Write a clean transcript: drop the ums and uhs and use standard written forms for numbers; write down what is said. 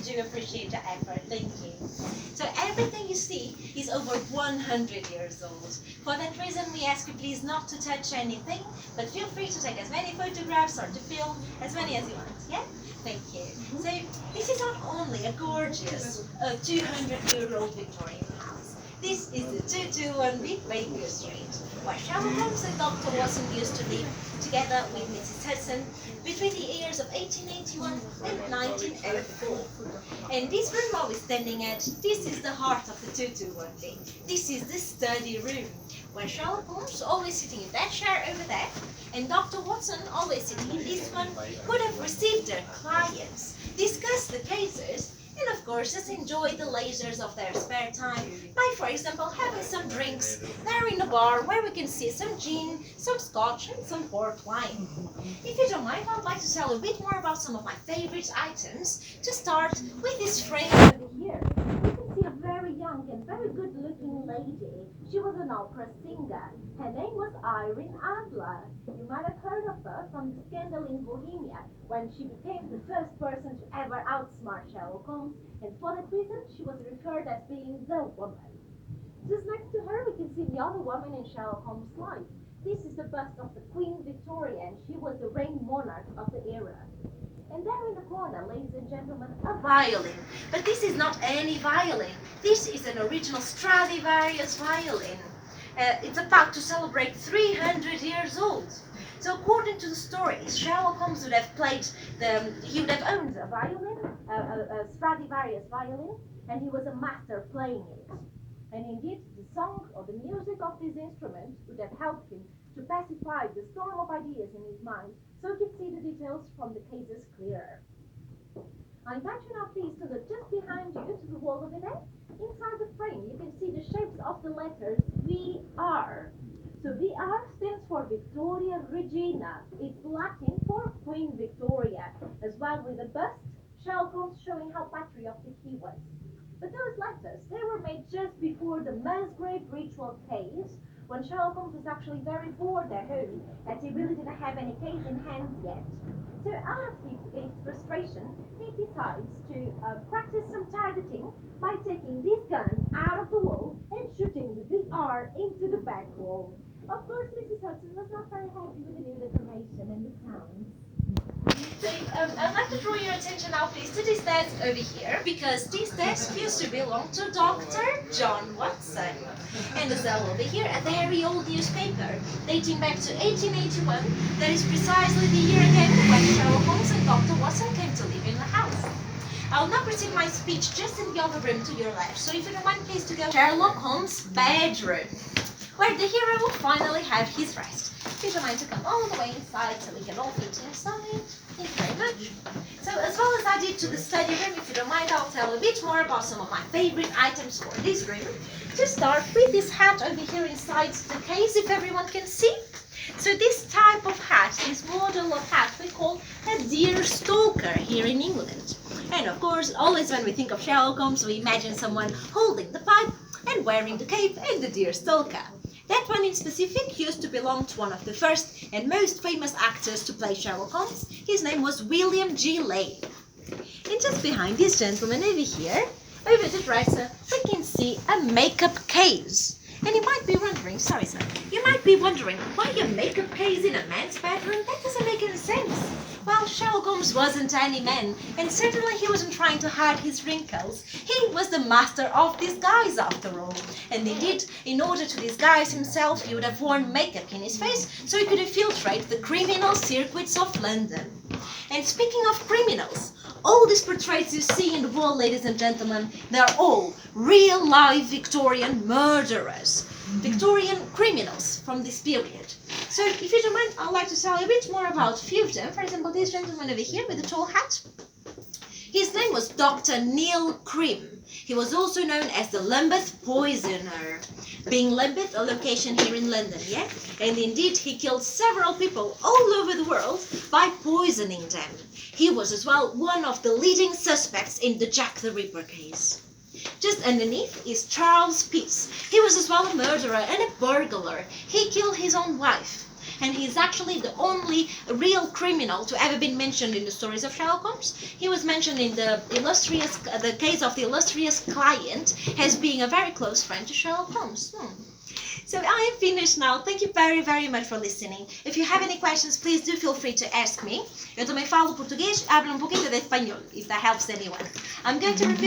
do appreciate the effort. Thank you. So everything you see is over 100 years old. For that reason, we ask you please not to touch anything, but feel free to take as many photographs or to film as many as you want. Yeah? Thank you. So this is not only a gorgeous 200-year-old Victorian house. This is the 221B Baker Street, where Sherlock Holmes and Dr. Watson used to live together with Mrs. Hudson between the years of 1881 and 1904. And this room I was standing at, this is the heart of the 221B. This is the study room, where Sherlock Holmes, always sitting in that chair over there, and Dr. Watson, always sitting in this one, would have received their clients, discussed the cases, and of course just enjoy the leisures of their spare time by, for example, having some drinks there in the bar where we can see some gin, some scotch and some port wine. If you don't mind, I'd like to tell you a bit more about some of my favorite items, to start with this frame over here. You can see a very young and very good looking lady. She was an opera singer. Her name was Irene Adler. You might have heard of her from the scandal in Bohemia, when she became the first person to ever outsmart Sherlock Holmes, and for that reason she was referred as being the woman. Just next to her we can see the other woman in Sherlock Holmes' life. This is the bust of the Queen Victoria, and she was the reigning monarch of the era. And there in the corner, ladies and gentlemen, a violin. But this is not any violin. This is an original Stradivarius violin. It's about to celebrate 300 years old. So according to the stories, Sherlock Holmes would have he would have owned a violin, a Stradivarius violin, and he was a master playing it. And indeed, the song or the music of this instrument would have helped him to pacify the storm of ideas in his mind, so he could see the details from the cases clearer. I invite you now please to look just behind you, to the wall over there. Inside the frame you can see the shapes of the letters VR. So VR stands for Victoria Regina. It's Latin for Queen Victoria, as well with a bust, Sherlock Holmes showing how patriotic he was. But those letters, they were made just before the Musgrave ritual case, when Sherlock Holmes was actually very bored at home, as he really didn't have any case in hand yet. So out of his frustration, he decides to practice some targeting by taking this gun out of the wall and shooting the VR into the back wall. Of course, Mrs. Hudson was not very happy with the new decoration and the sounds. So I'd like to draw your attention now please to this desk over here, because this desk used to belong to Dr. John Watson. And as well over here, a very old newspaper dating back to 1881, that is precisely the year again when Sherlock Holmes and Dr. Watson came to live in the house. I'll now proceed my speech just in the other room to your left, so if you don't mind please to go Sherlock Holmes' bedroom, where the hero will finally have his rest. If you don't mind to come all the way inside so we can all fit inside. Thank you very much. So as well as I did to the study room, if you don't mind, I'll tell a bit more about some of my favorite items for this room. To start with this hat over here inside the case, if everyone can see. So this type of hat, this model of hat, we call a deer stalker here in England. And of course, always when we think of Sherlock Holmes, we imagine someone holding the pipe and wearing the cape and the deer stalker. That one in specific used to belong to one of the first and most famous actors to play Sherlock Holmes. His name was William G. Lane. And just behind this gentleman over here, over the dresser, we can see a makeup case. And you might be wondering, sorry sir, you might be wondering, why a makeup case in a man's bedroom? That doesn't make any sense. Well, Sherlock Holmes wasn't any man, and certainly he wasn't trying to hide his wrinkles. He was the master of disguise after all. And indeed, in order to disguise himself, he would have worn makeup in his face so he could infiltrate the criminal circuits of London. And speaking of criminals, all these portraits you see in the wall, ladies and gentlemen, they're all real live Victorian murderers, Victorian criminals from this period. So if you don't mind, I'd like to tell you a bit more about a few of them. For example, this gentleman over here with the tall hat. His name was Dr. Neil Crim. He was also known as the Lambeth Poisoner, being Lambeth a location here in London, yeah? And indeed, he killed several people all over the world by poisoning them. He was as well one of the leading suspects in the Jack the Ripper case. Just underneath is Charles Peace. He was as well a murderer and a burglar. He killed his own wife. and he's actually the only real criminal to ever been mentioned in the stories of Sherlock Holmes. He was mentioned in the case of the illustrious client as being a very close friend to Sherlock Holmes. So I am finished now. Thank you very, very much for listening. If you have any questions, please do feel free to ask me. Eu também falo português, hablo um pouquinho de espanhol, if that helps anyone. I'm going to review